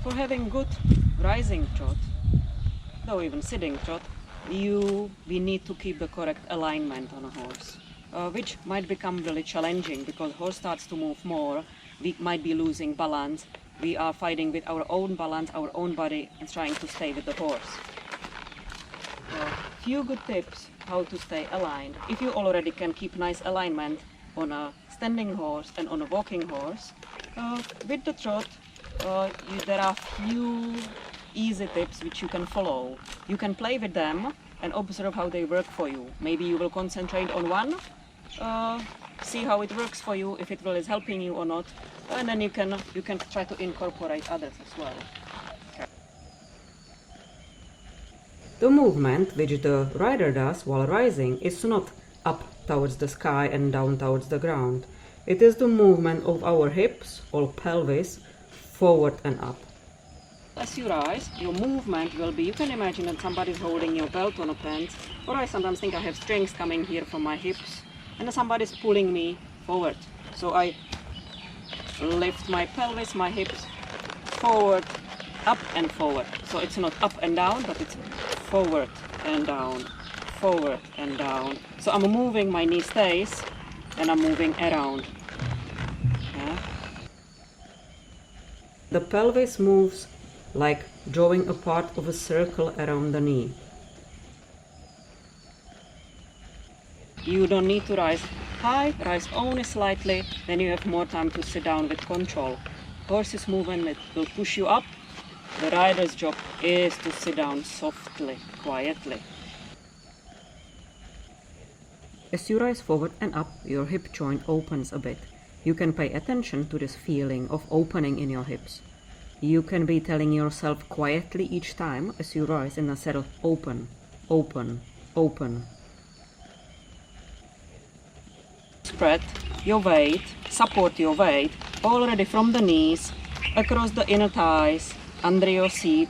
For having good rising trot, though even sitting trot, we need to keep the correct alignment on a horse, which might become really challenging because horse starts to move more. We might be losing balance. We are fighting with our own balance, our own body, and trying to stay with the horse. Few good tips how to stay aligned. If you already can keep nice alignment on a standing horse and on a walking horse, with the trot, there are few easy tips which you can follow. You can play with them and observe how they work for you. Maybe you will concentrate on one, see how it works for you, if it is helping you or not, and then you can try to incorporate others as well. The movement which the rider does while rising is not up towards the sky and down towards the ground. It is the movement of our hips or pelvis forward and up. As you rise, your movement will be, you can imagine that somebody is holding your belt on a pants, or I sometimes think I have strings coming here from my hips, and somebody is pulling me forward. So I lift my pelvis, my hips forward, up and forward. So it's not up and down, but it's forward and down, forward and down. So I'm moving, my knee stays, and I'm moving around. Yeah. The pelvis moves like drawing a part of a circle around the knee. You don't need to rise high, rise only slightly, then you have more time to sit down with control. Horse's movement will push you up. The rider's job is to sit down softly, quietly. As you rise forward and up, your hip joint opens a bit. You can pay attention to this feeling of opening in your hips. You can be telling yourself quietly each time as you rise in the saddle, open, open, open. Spread your weight, support your weight already from the knees, across the inner thighs, under your seat,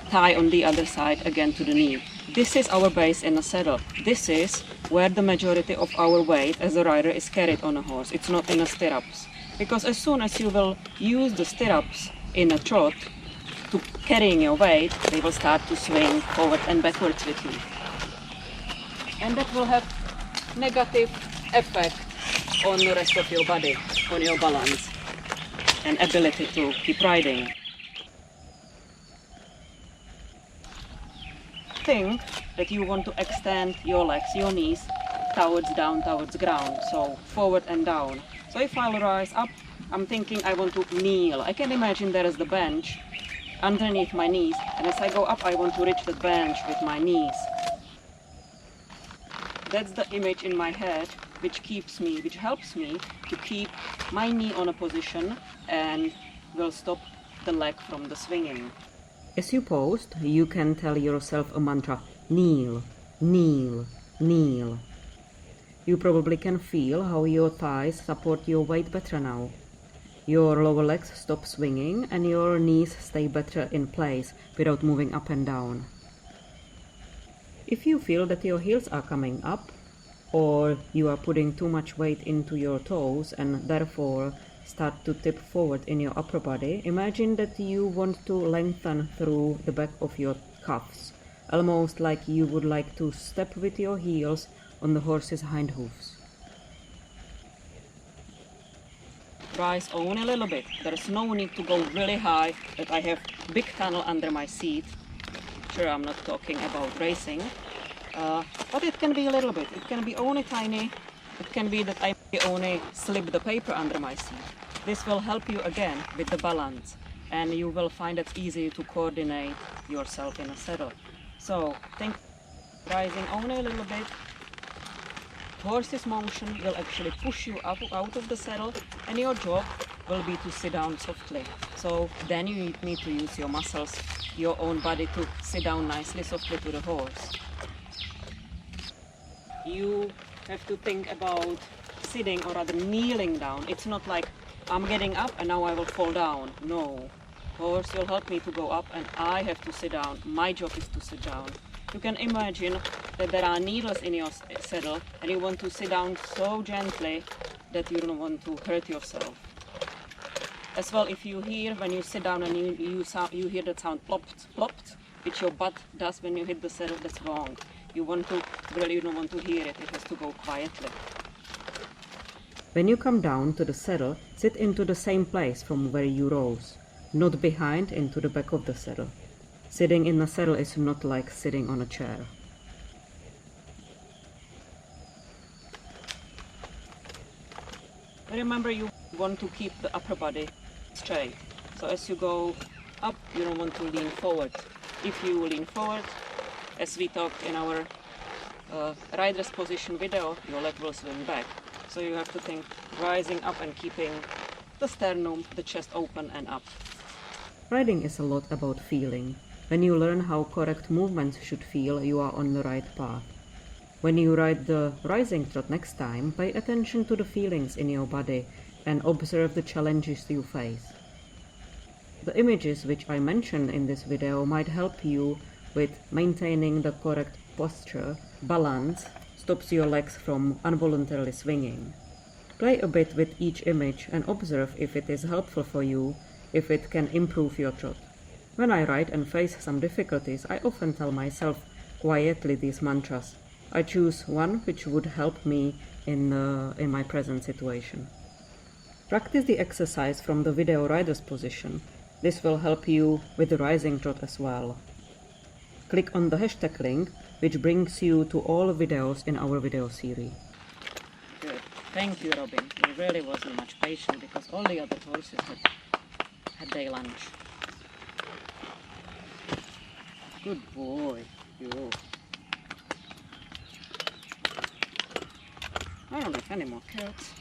thigh on the other side, again to the knee. This is our base in a saddle. This is where the majority of our weight as a rider is carried on a horse. It's not in the stirrups. Because as soon as you will use the stirrups in a trot to carrying your weight, they will start to swing forward and backwards with you. And that will have negative effect on the rest of your body, on your balance and ability to keep riding. Think that you want to extend your legs, your knees, towards ground, so forward and down. So if I'll rise up, I'm thinking I want to kneel. I can imagine there is the bench underneath my knees, and as I go up, I want to reach the bench with my knees. That's the image in my head which helps me to keep my knee on a position and will stop the leg from the swinging. As you post, you can tell yourself a mantra, kneel, kneel, kneel. You probably can feel how your thighs support your weight better now. Your lower legs stop swinging and your knees stay better in place without moving up and down. If you feel that your heels are coming up, or you are putting too much weight into your toes and therefore start to tip forward in your upper body, imagine that you want to lengthen through the back of your calves, almost like you would like to step with your heels on the horse's hind hoofs. Rise only a little bit. There is no need to go really high, that I have big tunnel under my seat. Sure, I'm not talking about racing, but it can be a little bit. It can be only tiny. It can be that I only slip the paper under my seat. This will help you again with the balance, and you will find it easy to coordinate yourself in a saddle. So think rising only a little bit. Horse's motion will actually push you up out of the saddle, and your job will be to sit down softly. So then you need to use your muscles, your own body to sit down nicely, softly to the horse. You have to think about sitting or rather kneeling down. It's not like I'm getting up and now I will fall down. No. Horse will help me to go up and I have to sit down. My job is to sit down. You can imagine that there are needles in your saddle and you want to sit down so gently that you don't want to hurt yourself. As well, if you hear when you sit down and you hear the sound plopped, plopped, which your butt does when you hit the saddle, that's wrong. You don't want to hear it. It has to go quietly. When you come down to the saddle, sit into the same place from where you rose, not behind into the back of the saddle. Sitting in the saddle is not like sitting on a chair. Remember, you want to keep the upper body straight. So as you go up, you don't want to lean forward. If you lean forward, as we talked in our rider's position video, your leg will swing back. So you have to think rising up and keeping the sternum, the chest open and up. Riding is a lot about feeling. When you learn how correct movements should feel, you are on the right path. When you ride the rising trot next time, pay attention to the feelings in your body and observe the challenges you face. The images which I mentioned in this video might help you with maintaining the correct posture, balance, stops your legs from involuntarily swinging. Play a bit with each image and observe if it is helpful for you, if it can improve your trot. When I ride and face some difficulties, I often tell myself quietly these mantras. I choose one which would help me in my present situation. Practice the exercise from the video rider's position. This will help you with the rising trot as well. Click on the hashtag link, which brings you to all videos in our video series. Good. Thank you, Robin. You really wasn't much patient because all the other horses had their lunch. Good boy. You. I don't have any more carrots.